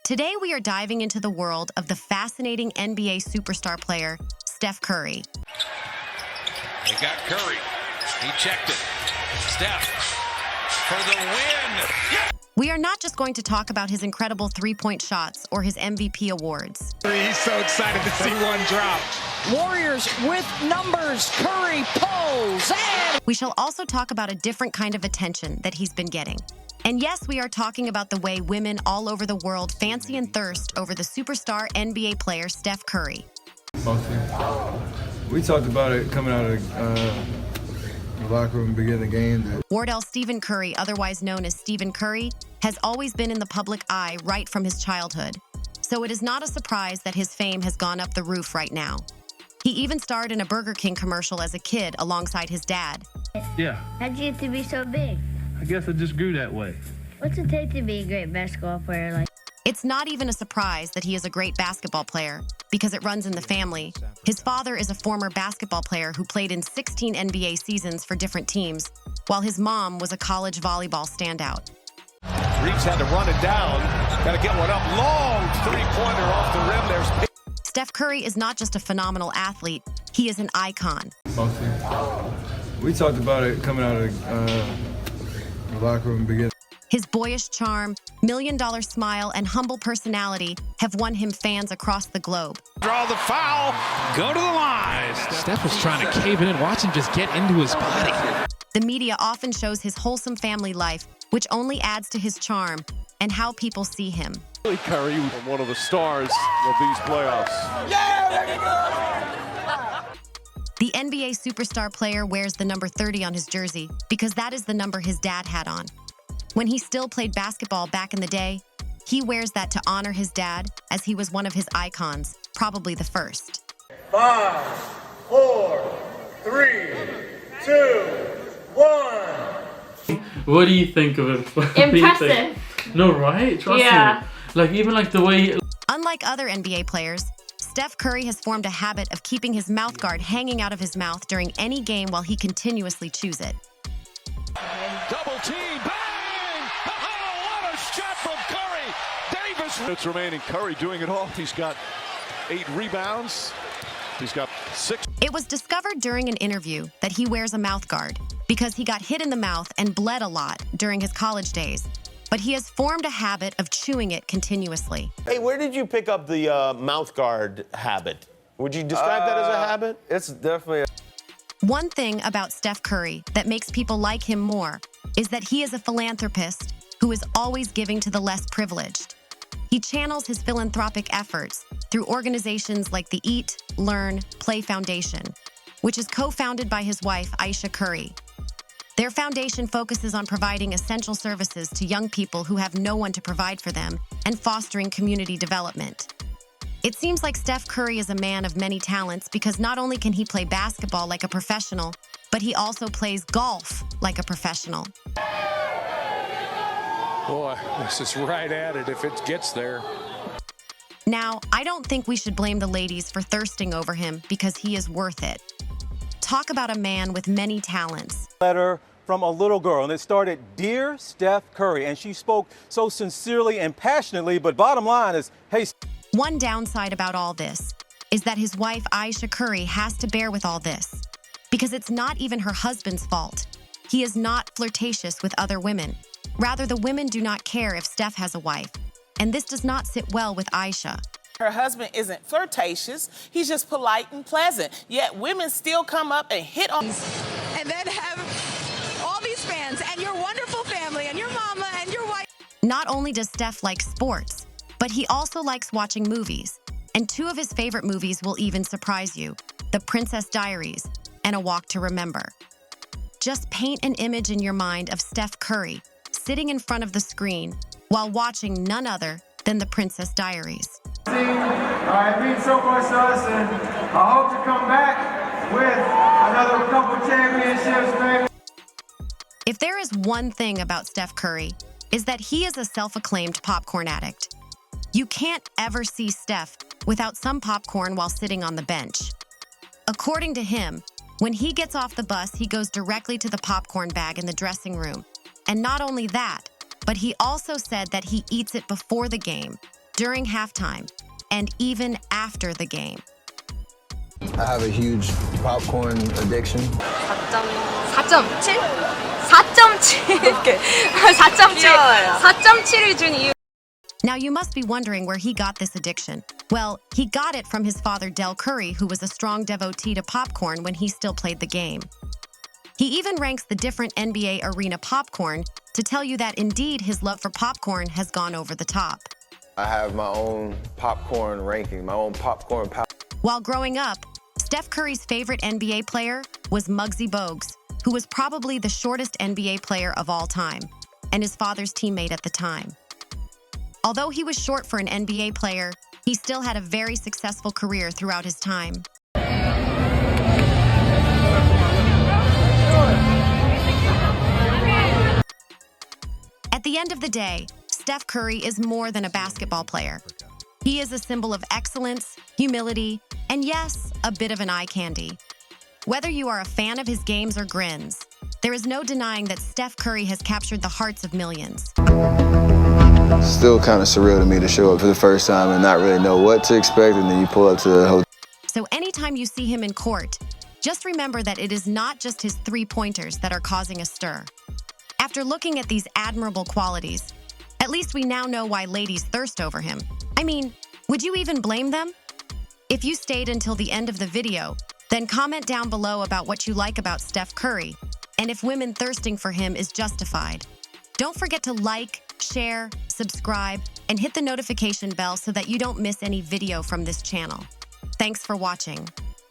Today, we are diving into the world of the fascinating NBA superstar player, Steph Curry. They got Curry. He checked it. Steph for the win. Yeah! We are not just going to talk about his incredible three-point shots or his MVP awards. He's so excited to see one drop. Warriors with numbers. Curry pulls and... We shall also talk about a different kind of attention that he's been getting. And yes, we are talking about the way women all over the world fancy and thirst over the superstar NBA player Steph Curry. Mostly. We talked about it coming out of the locker room, beginning of the game. Wardell Stephen Curry, otherwise known as Stephen Curry, has always been in the public eye right from his childhood. So it is not a surprise that his fame has gone up the roof right now. He even starred in a Burger King commercial as a kid alongside his dad. Yeah. How'd you get to be so big? I guess I just grew that way. What's it take to be a great basketball player like? It's not even a surprise that he is a great basketball player, because it runs in the family. His father is a former basketball player who played in 16 NBA seasons for different teams, while his mom was a college volleyball standout. Reeves had to run it down. Got to get one up. Long three-pointer off the rim. There's... Steph Curry is not just a phenomenal athlete, he is an icon. Mostly. We talked about it coming out of the locker room, beginning. His boyish charm, million-dollar smile, and humble personality have won him fans across the globe. Draw the foul. Go to the line. Steph was trying to cave it in. Watch him just get into his body. The media often shows his wholesome family life, which only adds to his charm and how people see him. Curry, one of the stars of these playoffs. The NBA superstar player wears the number 30 on his jersey because that is the number his dad had on. When he still played basketball back in the day, he wears that to honor his dad, as he was one of his icons, probably the first. 5, 4, 3, 2, 1. What do you think of it? Impressive. No, right? Trust Yeah. me. Like, even like the way... Unlike other NBA players, Steph Curry has formed a habit of keeping his mouth guard hanging out of his mouth during any game while he continuously chews it. Double team. Bang! Oh, what a shot from Curry. Davis. Minutes remaining. Curry doing it all. He's got 8 rebounds. He's got 6. It was discovered during an interview that he wears a mouth guard because he got hit in the mouth and bled a lot during his college days. But he has formed a habit of chewing it continuously. Hey, where did you pick up the mouth guard habit? Would you describe that as a habit? It's definitely One thing about Steph Curry that makes people like him more is that he is a philanthropist who is always giving to the less privileged. He channels his philanthropic efforts through organizations like the Eat, Learn, Play Foundation, which is co-founded by his wife, Aisha Curry. Their foundation focuses on providing essential services to young people who have no one to provide for them and fostering community development. It seems like Steph Curry is a man of many talents because not only can he play basketball like a professional, but he also plays golf like a professional. Boy, this is right at it if it gets there. Now, I don't think we should blame the ladies for thirsting over him because he is worth it. Talk about a man with many talents. letter from a little girl, and it started, "Dear Steph Curry," and she spoke so sincerely and passionately, but bottom line is, hey. One downside about all this is that his wife, Aisha Curry, has to bear with all this because it's not even her husband's fault. He is not flirtatious with other women. Rather, the women do not care if Steph has a wife, and this does not sit well with Aisha. Her husband isn't flirtatious, he's just polite and pleasant. Yet women still come up and hit on... And then have all these fans and your wonderful family and your mama and your wife. Not only does Steph like sports, but he also likes watching movies. And 2 of his favorite movies will even surprise you: The Princess Diaries and A Walk to Remember. Just paint an image in your mind of Steph Curry sitting in front of the screen while watching none other than The Princess Diaries. It means so much to us, and I hope to come back with another couple championships, baby. If there is one thing about Steph Curry, is that he is a self-acclaimed popcorn addict. You can't ever see Steph without some popcorn while sitting on the bench. According to him, when he gets off the bus, he goes directly to the popcorn bag in the dressing room. And not only that, but he also said that he eats it before the game, during halftime, and even after the game. I have a huge popcorn addiction. 4.7? 4.7 이렇게 4.7을 준 이유. Now you must be wondering where he got this addiction. Well, he got it from his father Del Curry, who was a strong devotee to popcorn when he still played the game. He even ranks the different NBA arena popcorn to tell you that indeed his love for popcorn has gone over the top. I have my own popcorn ranking, my own popcorn power. While growing up, Steph Curry's favorite NBA player was Muggsy Bogues, who was probably the shortest NBA player of all time, and his father's teammate at the time. Although he was short for an NBA player, he still had a very successful career throughout his time. At the end of the day, Steph Curry is more than a basketball player. He is a symbol of excellence, humility, and yes, a bit of an eye candy. Whether you are a fan of his games or grins, there is no denying that Steph Curry has captured the hearts of millions. Still kind of surreal to me to show up for the first time and not really know what to expect, and then you pull up to the hotel. So anytime you see him in court, just remember that it is not just his three-pointers that are causing a stir. After looking at these admirable qualities, at least we now know why ladies thirst over him. I mean, would you even blame them? If you stayed until the end of the video, then comment down below about what you like about Steph Curry and if women thirsting for him is justified. Don't forget to like, share, subscribe, and hit the notification bell so that you don't miss any video from this channel. Thanks for watching.